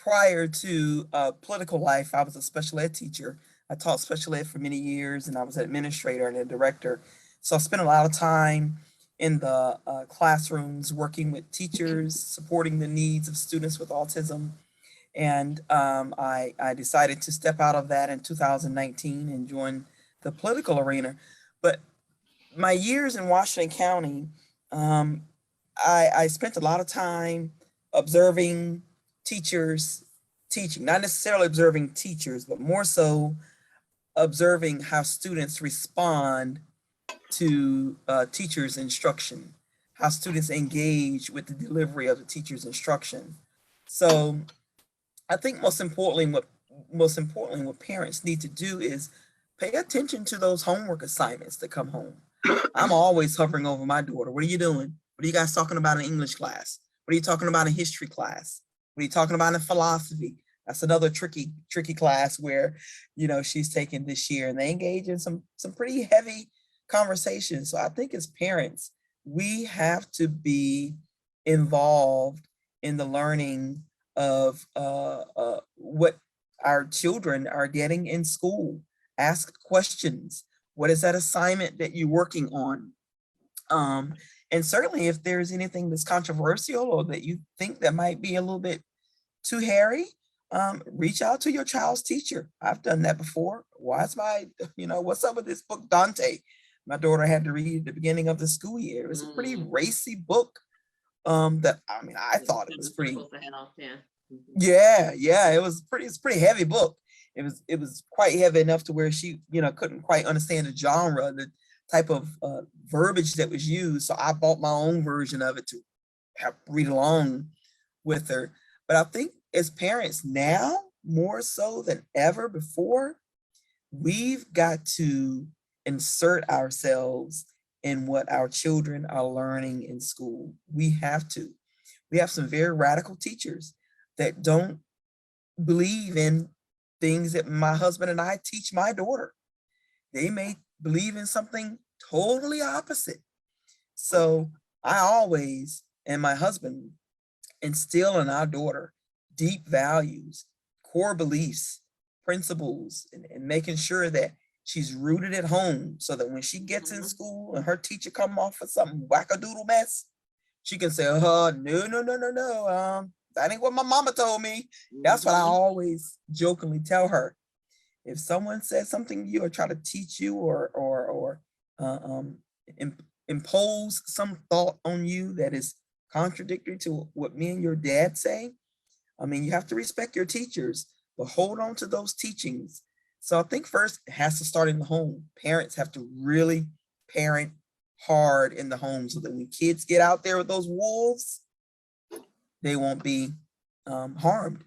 prior to political life, I was a special ed teacher. I taught special ed for many years, and I was an administrator and a director. So I spent a lot of time in the classrooms working with teachers, supporting the needs of students with autism. And I decided to step out of that in 2019 and join the political arena. But my years in Washington County, um, I spent a lot of time observing teachers teaching, not necessarily observing teachers, but more so observing how students respond to teachers' instruction, how students engage with the delivery of the teacher's instruction. So I think most importantly what parents need to do is pay attention to those homework assignments that come home. I'm always hovering over my daughter. What are you doing? What are you guys talking about in English class? What are you talking about in history class? What are you talking about in philosophy? That's another tricky class where, she's taken this year, and they engage in some pretty heavy conversations. So I think as parents, we have to be involved in the learning of what our children are getting in school. Ask questions. What is that assignment that you're working on? And certainly if there's anything that's controversial or that you think that might be a little bit too hairy, reach out to your child's teacher. I've done that before. What's up with this book, Dante? My daughter had to read at the beginning of the school year. It was a pretty racy book. I thought it was pretty. Yeah, it's a pretty heavy book. It was quite heavy enough to where she, couldn't quite understand the genre, the type of verbiage that was used. So I bought my own version of it to read along with her. But I think as parents now, more so than ever before, we've got to insert ourselves in what our children are learning in school. We have to. We have some very radical teachers that don't believe in things that my husband and I teach my daughter. They may believe in something totally opposite. So I always, and my husband, instill in our daughter deep values, core beliefs, principles, and making sure that she's rooted at home so that when she gets in school and her teacher come off with something wackadoodle mess, she can say, no, that ain't what my mama told me. That's what I always jokingly tell her. If someone says something to you or try to teach you or impose some thought on you that is contradictory to what me and your dad say, you have to respect your teachers, but hold on to those teachings. So I think first it has to start in the home. Parents have to really parent hard in the home so that when kids get out there with those wolves, they won't be harmed.